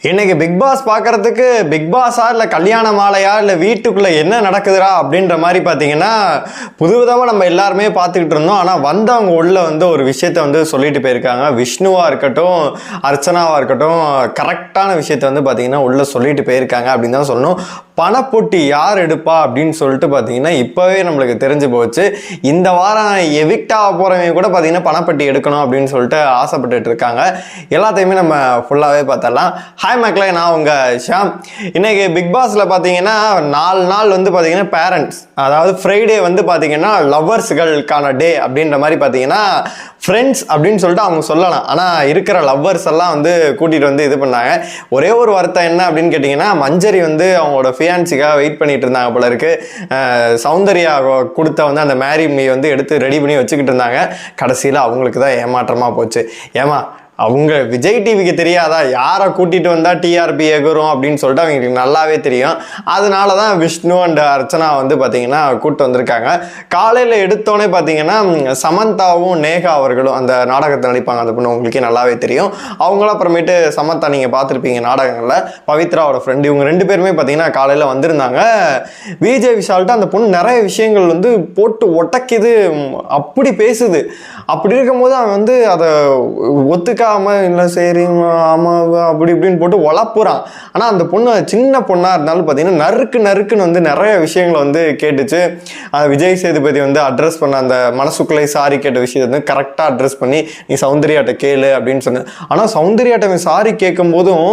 இன்னைக்கு big pass பார்க்கறதுக்கு big பாஸா இல்லை கல்யாண மாலையா இல்லை வீட்டுக்குள்ள என்ன நடக்குதுடா அப்படின்ற மாதிரி பார்த்தீங்கன்னா புதுவிதமாக நம்ம எல்லாருமே பார்த்துக்கிட்டு இருந்தோம். ஆனால் வந்தவங்க உள்ள ஒரு விஷயத்த சொல்லிட்டு போயிருக்காங்க. விஷ்ணுவா இருக்கட்டும், அர்ச்சனாவா இருக்கட்டும், கரெக்டான விஷயத்த பார்த்தீங்கன்னா உள்ள சொல்லிட்டு போயிருக்காங்க அப்படின்னு தான் சொல்லணும். பணப்பொட்டி யார் எடுப்பா அப்படின்னு சொல்லிட்டு பார்த்தீங்கன்னா இப்போவே நம்மளுக்கு தெரிஞ்சு போச்சு. இந்த வாரம் எவிக்டாக போகிறவங்க கூட பார்த்தீங்கன்னா பணப்பட்டி எடுக்கணும் அப்படின்னு சொல்லிட்டு ஆசைப்பட்டுட்டு இருக்காங்க. எல்லாத்தையுமே நம்ம ஃபுல்லாகவே பார்த்தரலாம். ஹாய் மக்களே, நான் உங்கள் ஷாம். இன்னைக்கு பிக் பாஸில் பார்த்தீங்கன்னா 4 நாள் பார்த்தீங்கன்னா பேரண்ட்ஸ், அதாவது ஃப்ரைடே பார்த்தீங்கன்னா லவ்வர்ஸுகளுக்கான டே அப்படின்ற மாதிரி பார்த்தீங்கன்னா ஃப்ரெண்ட்ஸ் அப்படின்னு சொல்லிட்டு அவங்க சொல்லலாம். ஆனால் இருக்கிற லவ்வர்ஸ் எல்லாம் கூட்டிகிட்டு இது பண்ணாங்க. ஒரே ஒரு வருத்தம் என்ன அப்படின்னு கேட்டிங்கன்னா, மஞ்சரி அவங்களோட ஃபியான்சிக்காக வெயிட் பண்ணிட்டு இருந்தாங்க போல இருக்கு. சௌந்தர்யா கொடுத்த அந்த மேரி மீ எடுத்து ரெடி பண்ணி வச்சுக்கிட்டு இருந்தாங்க. கடைசியில் அவங்களுக்கு தான் ஏமாற்றமாக போச்சு. ஏமா அவங்க விஜய் டிவிக்கு தெரியாதா யாரை கூட்டிகிட்டு வந்தால் டிஆர்பி எகுரும் அப்படின்னு சொல்லிட்டு அவங்களுக்கு நல்லாவே தெரியும். அதனால தான் விஷ்ணு அண்ட் அர்ச்சனா பார்த்தீங்கன்னா கூப்பிட்டு வந்திருக்காங்க. காலையில் எடுத்தோடனே பார்த்தீங்கன்னா சமந்தாவும் நேகா அவர்களும் அந்த நாடகத்தை நடிப்பாங்க. அந்த பொண்ணு உங்களுக்கே நல்லாவே தெரியும். அவங்களும் அப்புறமேட்டு சமந்தா நீங்கள் பார்த்துருப்பீங்க நாடகங்களில், பவித்ராவோட ஃப்ரெண்டு. இவங்க 2 பேருமே பார்த்தீங்கன்னா காலையில் வந்திருந்தாங்க. விஜய் விஷால்கிட்ட அந்த பொண்ணு நிறைய விஷயங்கள் போட்டு ஒட்டக்குது, அப்படி பேசுது. அப்படி இருக்கும்போது அவன் அதை ஒத்துக்க இல்லை சரி ஆமாம் அப்படி இப்படின்னு போட்டு உழப்புறான். ஆனால் அந்த பொண்ணு சின்ன பொண்ணாக இருந்தாலும் பார்த்தீங்கன்னா நறுக்குன்னு நிறைய விஷயங்களை கேட்டுச்சு. விஜய் சேதுபதி அட்ரஸ் பண்ண அந்த மனசுக்குள்ளே சாரி கேட்ட விஷயத்தை கரெக்டாக அட்ரஸ் பண்ணி நீ சௌந்தர்யாட்ட கேளு அப்படின்னு சொன்னேன். ஆனால் சௌந்தர்யாட்ட சாரி கேட்கும் போதும்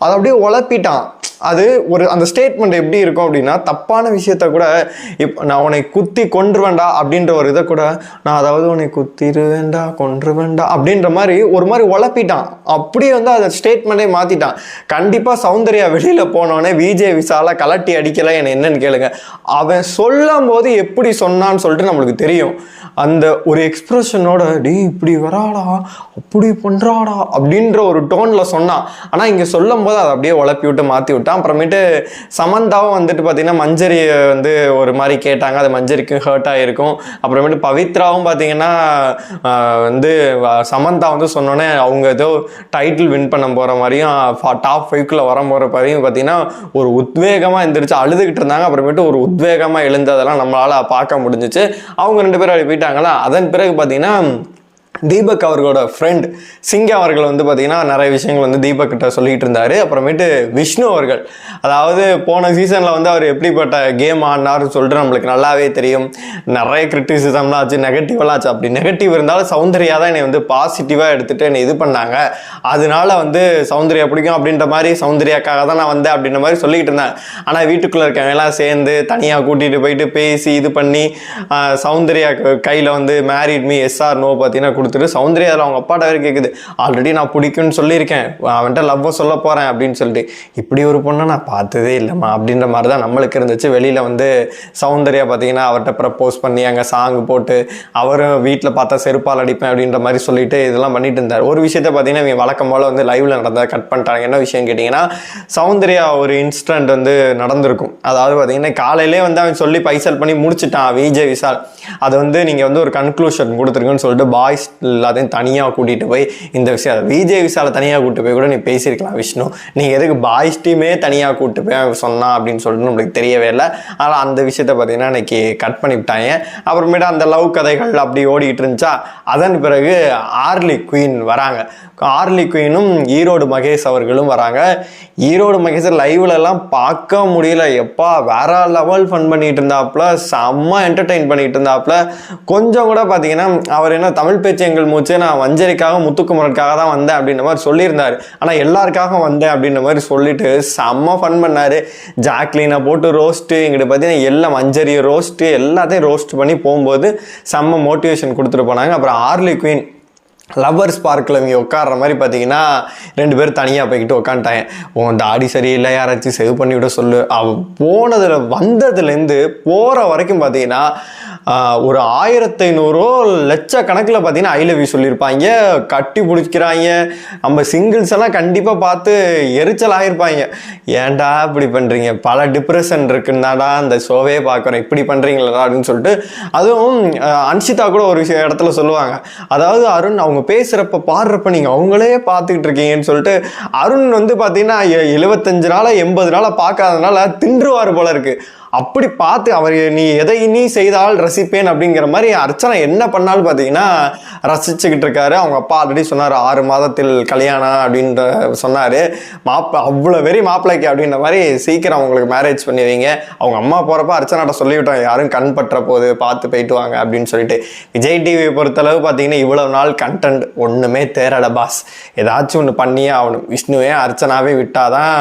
அதை அப்படியே உழப்பிட்டான். அது அந்த ஸ்டேட்மெண்ட் எப்படி இருக்கும் அப்படின்னா, தப்பான விஷயத்த கூட நான் உன்னை குத்தி கொன்றுவேண்டா அப்படின்ற ஒரு இதை கூட நான் அதாவது உன்னை குத்திடுவேண்டா கொன்றுவேண்டா அப்படின்ற மாதிரி ஒரு மாதிரி உழப்பிட்டான். அப்படியே அதை ஸ்டேட்மெண்ட்டே மாற்றிட்டான். கண்டிப்பாக சௌந்தர்யா வெளியில் போனோடனே விஜய் விசாலை கலட்டி அடிக்கலை என்னன்னு கேளுங்க. அவன் சொல்லும் போது எப்படி சொன்னான்னு சொல்லிட்டு நம்மளுக்கு தெரியும். அந்த ஒரு எக்ஸ்பிரஷனோட டி இப்படி வராடா அப்படி பண்ணுறாடா அப்படின்ற ஒரு டோனில் சொன்னான். ஆனால் இங்கே சொல்லும் போது அதை அப்படியே உழப்பி விட்டு மாற்றி விட்டான். அப்புறமேட்டு சமந்தாவும் பார்த்தீங்கன்னா மஞ்சரியை ஒரு மாதிரி கேட்டாங்க. அது மஞ்சரிக்கும் ஹர்ட் ஆகிருக்கும். அப்புறமேட்டு பவித்ராவும் பார்த்தீங்கன்னா சமந்தா சொன்னோன்னே அவங்க ஏதோ டைட்டில் வின் பண்ண போகிற மாதிரியும் டாப் 5க்குள்ளே வர போகிற மாதிரியும் பார்த்தீங்கன்னா ஒரு உத்வேகமாக எந்திரிச்சு அழுதுகிட்டு இருந்தாங்க. அப்புறமேட்டு ஒரு உத்வேகமாக எழுந்ததெல்லாம் நம்மளால் பார்க்க முடிஞ்சிச்சு. அவங்க 2 பேரும் அப்படி போயிட்டாங்களா. அதன் பிறகு பார்த்தீங்கன்னா தீபக் அவர்களோட ஃப்ரெண்ட் சிங்கா அவர்கள் பார்த்தீங்கன்னா நிறைய விஷயங்கள் தீபக் கிட்ட சொல்லிட்டு இருந்தாரு. அப்புறமேட்டு விஷ்ணு அவர்கள், அதாவது போன சீசனில் அவர் எப்படிப்பட்ட கேம் ஆடினார்னு சொல்லிட்டு நம்மளுக்கு நல்லாவே தெரியும். நிறைய கிரிட்டிசிசம்லாம் ஆச்சு, நெகட்டிவெல்லாம் ஆச்சு. அப்படி நெகட்டிவ் இருந்தாலும் சௌந்தர்யா தான் என்னை பாசிட்டிவாக எடுத்துகிட்டு என்னை இது பண்ணாங்க. அதனால சௌந்தர்யா பிடிக்கும் அப்படின்ற மாதிரி, சௌந்தர்யாக்காக தான் நான் வந்தேன் அப்படின்ற மாதிரி சொல்லிக்கிட்டு இருந்தேன். ஆனால் வீட்டுக்குள்ளே இருக்கவங்க எல்லாம் சேர்ந்து தனியாக கூட்டிகிட்டு போயிட்டு பேசி இது பண்ணி சௌந்தர்யா கையில் married me yes or no பார்த்தீங்கன்னா கொடுத்துட்டு சௌந்தர்யா அவங்க அப்பாட்ட வேறு கேட்குது, ஆல்ரெடி நான் பிடிக்கும்னு சொல்லியிருக்கேன், அவன்கிட்ட லவ்வை சொல்ல போகிறேன் அப்படின்னு சொல்லிட்டு. இப்படி ஒரு பொண்ணை நான் பார்த்ததே இல்லைம்மா அப்படின்ற மாதிரி தான் நம்மளுக்கு இருந்துச்சு. வெளியில் சௌந்தர்யா பார்த்தீங்கன்னா அவர்கிட்ட ப்ரப்போஸ் பண்ணி அங்கே சாங் போட்டு அவரும் வீட்டில் பார்த்தா செருப்பால் அடிப்பேன் அப்படின்ற மாதிரி சொல்லிட்டு இதெல்லாம் பண்ணிட்டு இருந்தார். ஒரு விஷயத்த பார்த்தீங்கன்னா இவங்க வழக்கம் போல் லைவில் நடந்ததை கட் பண்ணிட்டாங்க. என்ன விஷயம் கேட்டிங்கன்னா, சௌந்தர்யா ஒரு இன்சிடென்ட் நடந்திருக்கும். அதாவது பார்த்தீங்கன்னா காலையிலே அவன் சொல்லி பைசல் பண்ணி முடிச்சுட்டான் விஜய் விஷால். அதை நீங்கள் ஒரு கன்க்ளூஷன் கொடுத்துருக்குன்னு சொல்லிட்டு பாய்ஸ் எல்லாத்தையும் தனியாக கூட்டிகிட்டு போய் இந்த விஷயம் விஜய் விசாலை தனியாக கூப்பிட்டு போய் கூட நீ பேசியிருக்கலாம் விஷ்ணு. நீங்கள் எதுக்கு பாய்ஸ் டீமே தனியாக கூப்பிட்டு போய் சொன்னா அப்படின்னு சொல்லிட்டு நம்மளுக்கு தெரியவே இல்லை. ஆனால் அந்த விஷயத்த பார்த்தீங்கன்னா இன்னைக்கு கட் பண்ணிவிட்டாங்க. அப்புறமேட்டு அந்த லவ் கதைகள் அப்படி ஓடிக்கிட்டு இருந்துச்சா. அதன் பிறகு ஆர்லி குயின் வராங்க. ஆர்லி குயினும் ஈரோடு மகேஷ் அவர்களும் வராங்க. ஈரோடு மகேஷ் லைவ்லலாம் பார்க்க முடியல. எப்பா வேற லெவல் ஃபன் பண்ணிட்டு இருந்தாப்புல, செம்ம என்டர்டெயின் பண்ணிட்டு இருந்தாப்புல. கொஞ்சம் கூட பார்த்தீங்கன்னா அவர் என்ன தமிழ் பேச்சு எங்கள் மூச்சு, நான் மஞ்சரிக்காக முத்துக்குமரனுக்காக தான் வந்தேன் அப்படின்ற மாதிரி சொல்லியிருந்தார். ஆனால் எல்லாருக்காக வந்தேன் அப்படின்ற மாதிரி சொல்லிட்டு செம்ம ஃபன் பண்ணார். ஜாக்லினை போட்டு ரோஸ்ட்டு, எங்கிட்ட பார்த்தீங்கன்னா எல்லாம் மஞ்சரி ரோஸ்ட்டு எல்லாத்தையும் ரோஸ்ட் பண்ணி போகும்போது செம்ம மோட்டிவேஷன் கொடுத்துட்டு போனாங்க. அப்புறம் ஆர்லி குயின் லவ்வர்ஸ் பார்க்கில் இவங்க உட்கார்ற மாதிரி பார்த்தீங்கன்னா 2 பேர் தனியாக போய்கிட்டு உட்காந்துட்டாங்க. உன் தாடி சரியில்லை, யாராச்சும் சேவ் பண்ணி விட சொல்லு. அவன் போனதில் வந்ததுலேருந்து போகிற வரைக்கும் பார்த்தீங்கன்னா ஒரு 1500 லட்சக்கணக்கில் பார்த்தீங்கன்னா ஐ லவ் யூ சொல்லியிருப்பாங்க, கட்டி பிடிக்கிறாங்க. நம்ம சிங்கிள்ஸ் எல்லாம் கண்டிப்பாக பார்த்து எரிச்சல் ஆகிருப்பாங்க. ஏன்டா இப்படி பண்ணுறீங்க, பல டிப்ரெஷன் இருக்குன்னாடா அந்த ஷோவே பார்க்குறோம், இப்படி பண்ணுறீங்களா அப்படின்னு சொல்லிட்டு. அதுவும் அன்ஷிதா கூட ஒரு இடத்துல சொல்லுவாங்க, அதாவது அருண் அவங்க பேசுகிறப்ப பாடுறப்ப நீங்கள் அவங்களே பார்த்துக்கிட்டு இருக்கீங்கன்னு சொல்லிட்டு. அருண் வந்து பார்த்தீங்கன்னா 75 நாளா 80 நாளா பார்க்காதனால தின்றுவார் போல இருக்கு. அப்படி பார்த்து அவர் நீ எதை நீ செய்தால் ரசிப்பேன் அப்படிங்கிற மாதிரி அர்ச்சனா என்ன பண்ணாலும் பார்த்தீங்கன்னா ரசிச்சுக்கிட்டு இருக்காரு. அவங்க அப்பா ஆல்ரெடி சொன்னார் 6 மாதத்தில் கல்யாணம் அப்படின்ற சொன்னார். அவ்வளோ வெறி மாப்பிள்ளைக்கு அப்படின்ற மாதிரி சீக்கிரம் அவங்களுக்கு மேரேஜ் பண்ணி வைங்க. அவங்க அம்மா போகிறப்ப அர்ச்சனாட்ட சொல்லிவிட்டோம், யாரும் கண் பற்ற போது பார்த்து போயிட்டு வாங்க அப்படின்னு சொல்லிட்டு. விஜய் டிவி பொறுத்தளவு பார்த்தீங்கன்னா இவ்வளவு நாள் கண்டென்ட் ஒன்றுமே தேரட பாஸ், ஏதாச்சும் ஒன்று பண்ணியே ஆகணும். விஷ்ணுவே அர்ச்சனாவே விட்டாதான்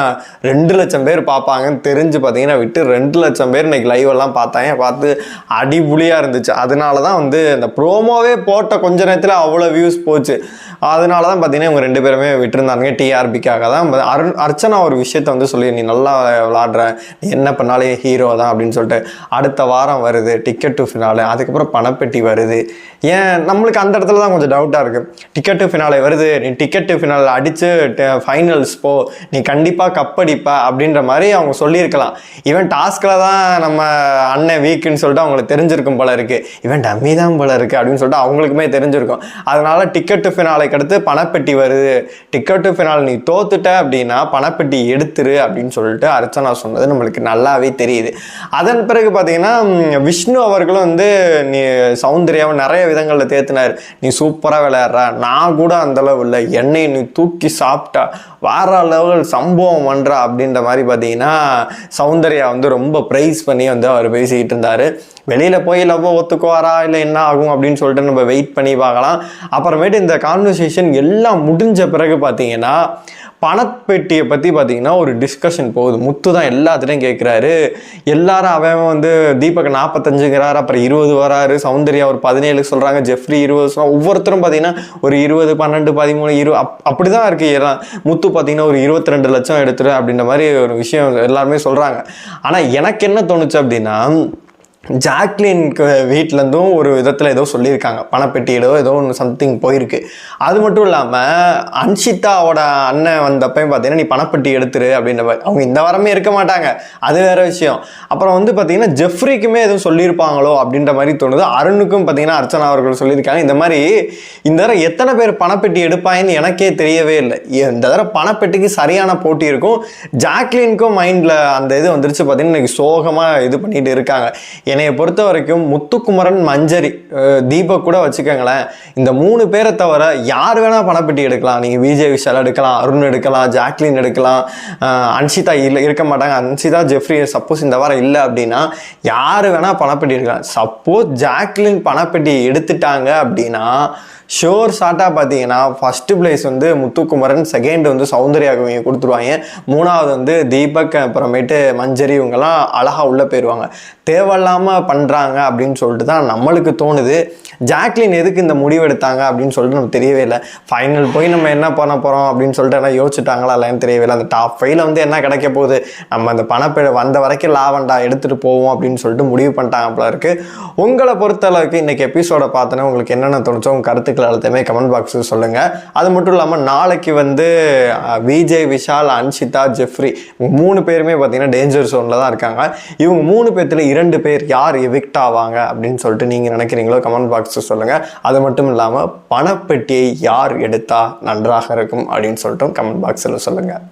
2 லட்சம் பேர் பார்ப்பாங்கன்னு தெரிஞ்சு பார்த்தீங்கன்னா விட்டு 2 லட்சம் பேர் இன்னைக்கு லைவ் எல்லாம் பார்த்தாங்க. பார்த்து அடிபுலியாக இருந்துச்சு. அதனால தான் வந்து இந்த ப்ரோமோவே போட்ட கொஞ்ச நேரத்தில் அவ்வளோ வியூஸ் போச்சு. அதனால தான் பார்த்தீங்கன்னா இவங்க 2 பேருமே விட்டுருந்தாங்க. டிஆர்பிக்காக தான். அர்ச்சனா ஒரு விஷயத்த வந்து சொல்லி, நீ நல்லா விளாடுற, நீ என்ன பண்ணாலே ஹீரோ தான் அப்படின்னு சொல்லிட்டு. அடுத்த வாரம் வருது டிக்கெட் டு ஃபினாலே, அதுக்கப்புறம் பணப்பெட்டி வருது. ஏன் நம்மளுக்கு அந்த இடத்துல தான் கொஞ்சம் டவுட்டாக இருக்குது. டிக்கெட் டு ஃபினாலே வருது, நீ டிக்கெட் டு ஃபினாலே அடித்து ஃபைனல்ஸ் போ, நீ கண்டிப்பாக கப் அடிப்ப அப்படின்ற மாதிரி அவங்க சொல்லியிருக்கலாம். ஈவன் டாஸ்கில் தான் நம்ம அண்ணன் வீக்குன்னு சொல்லிட்டு அவங்களுக்கு தெரிஞ்சிருக்கும் போல இருக்கு, இவன் டம்மி தான் போல இருக்கு அப்படின்னு சொல்லிட்டு அவங்களுக்குமே தெரிஞ்சிருக்கும். அதனால டிக்கெட் டு ஃபினாலேக்கு அடுத்து பணப்பெட்டி வருது, டிக்கெட் டு ஃபினால் நீ தோத்துட்ட அப்படின்னா பணப்பெட்டி எடுத்துரு அப்படின்னு சொல்லிட்டு அர்ச்சனா சொன்னது நம்மளுக்கு நல்லாவே தெரியுது. அதன் பிறகு பார்த்தீங்கன்னா விஷ்ணு அவர்களும் வந்து நீ சௌந்தர்யாவை நிறைய விதங்களில் தேத்தினார். நீ சூப்பராக விளையாடுற, நான் கூட அந்த அளவு இல்லை, என்னை நீ தூக்கி சாப்பிட்டா வேற லெவல் சம்பவம் பண்ணுறா அப்படின்ற மாதிரி பார்த்தீங்கன்னா சௌந்தர்யா வந்து ரொம்ப ப்ரைஸ் பண்ணி வந்து அவர் பேசிக்கிட்டு இருந்தார். வெளியில் போய் லவ் ஒத்துக்குவாரா இல்லை என்ன ஆகும் அப்படின்னு சொல்லிட்டு நம்ம வெயிட் பண்ணி பார்க்கலாம். அப்புறமேட்டு இந்த கான்வர்சேஷன் எல்லாம் முடிஞ்ச பிறகு பார்த்தீங்கன்னா பணப்பெட்டியை பற்றி பார்த்தீங்கன்னா ஒரு டிஸ்கஷன் போகுது. முத்து தான் எல்லாத்துலேயும் கேட்குறாரு. எல்லாரும் அவன் வந்து தீபக் 45ங்கிறாரு, அப்புறம் 20 வராரு, சௌந்தர்யா ஒரு 17 சொல்கிறாங்க, ஜெஃப்ரி 20 சொல்கிறாங்க. ஒவ்வொருத்தரும் பார்த்தீங்கன்னா ஒரு 20, 12, 13, 20 அப்படி தான் இருக்குது எல்லாம். முத்து பார்த்தீங்கன்னா ஒரு 22 லட்சம் எடுத்துரு அப்படின்ற மாதிரி ஒரு விஷயம் எல்லாருமே சொல்கிறாங்க. ஆனால் எனக்கு என்ன தோணுச்சு அப்படின்னா, ஜாக்லின்க்கு வீட்டிலேருந்தும் ஒரு விதத்தில் ஏதோ சொல்லியிருக்காங்க, பணப்பெட்டியிலோ ஏதோ ஒன்று சம்திங் போயிருக்கு. அது மட்டும் இல்லாமல் அன்ஷிதாவோட அண்ணன் வந்தப்பையும் பார்த்தீங்கன்னா நீ பணப்பெட்டி எடுத்துரு அப்படின்ற மாதிரி. அவங்க இந்த வாரமே இருக்க மாட்டாங்க, அது வேற விஷயம். அப்புறம் வந்து பார்த்தீங்கன்னா ஜெஃப்ரிக்குமே எதுவும் சொல்லியிருப்பாங்களோ அப்படின்ற மாதிரி தோணுது. அருணுக்கும் பார்த்தீங்கன்னா அர்ச்சனா அவர்கள் சொல்லியிருக்காங்க. இந்த மாதிரி இந்த தடவை எத்தனை பேர் பணப்பெட்டி எடுப்பாங்கன்னு எனக்கே தெரியவே இல்லை. இந்த தடவை பணப்பெட்டிக்கு சரியான போட்டி இருக்கும். ஜாக்லினுக்கும் மைண்டில் அந்த இது வந்துருச்சு. பார்த்தீங்கன்னா இன்னைக்கு சோகமாக இது பண்ணிட்டு இருக்காங்க. என்னைய பொறுத்த வரைக்கும் முத்துக்குமரன், மஞ்சரி, தீபக் கூட வச்சுக்கோங்களேன், இந்த 3 பேரை தவிர யார் வேணால் பணப்பெட்டி எடுக்கலாம். நீங்கள் விஜய் விஷால் எடுக்கலாம், அருண் எடுக்கலாம், ஜாக்லின் எடுக்கலாம், அன்ஷிதா இருக்க மாட்டாங்க. அன்ஷிதா, ஜெஃப்ரி சப்போஸ் இந்த வாரம் இல்லை அப்படின்னா யார் வேணால் பணப்பெட்டி எடுக்கலாம். சப்போஸ் ஜாக்லின் பணப்பெட்டி எடுத்துட்டாங்க அப்படின்னா ஷோர் ஷார்ட்டாக பார்த்தீங்கன்னா ஃபஸ்ட்டு பிளேஸ் வந்து முத்துக்குமரன், செகண்ட் வந்து சௌந்தர்யாவுக்கு கொடுத்துருவாங்க, 3வது வந்து தீபக், அப்புறமேட்டு மஞ்சரி, இவங்கெல்லாம் அழகாக உள்ளே போயிடுவாங்க. தேவையில்லாமல் பண்ணுறாங்க அப்படின்னு சொல்லிட்டு தான் நம்மளுக்கு தோணுது. ஜாக்லின் எதுக்கு இந்த முடிவு எடுத்தாங்க அப்படின்னு சொல்லிட்டு நமக்கு தெரியவே இல்லை. ஃபைனல் போய் நம்ம என்ன பண்ண போகிறோம் அப்படின்னு சொல்லிட்டு என்ன யோசிச்சுட்டாங்களா இல்லைன்னு தெரியவே இல்லை. அந்த டாப் 5ல வந்து என்ன கிடைக்க போகுது, நம்ம அந்த பணப்பெ வந்த வரைக்கும் லாவண்டா எடுத்துகிட்டு போவோம் அப்படின்னு சொல்லிட்டு முடிவு பண்ணிட்டாங்க போல இருக்குது. உங்களை பொறுத்தளவுக்கு இன்றைக்கி எபிசோடை பார்த்தோன்னா உங்களுக்கு என்னென்ன தோணுச்சோ உங்கள் கருத்துக்கள் எல்லாத்தையுமே கமெண்ட் பாக்ஸில் சொல்லுங்கள். அது மட்டும் இல்லாமல் நாளைக்கு வந்து விஜய், விஷால், அன்ஷிதா, ஜெஃப்ரி 3 பேருமே பார்த்தீங்கன்னா டேஞ்சர் ஜோனில் தான் இருக்காங்க. இவங்க 3 பேர்த்தில் 2 பேர் யார் எவிக்ட் ஆவாங்க அப்படின்னு சொல்லிட்டு நீங்கள் நினைக்கிறீங்களோ கமெண்ட் பாக்ஸ் சொல்லுங்கள். அது மட்டும் இல்லாமல் பணப்பெட்டியை யார் எடுத்தா நன்றாக இருக்கும் அப்படின்னு சொல்லிட்டு கமெண்ட் பாக்ஸில் சொல்லுங்கள்.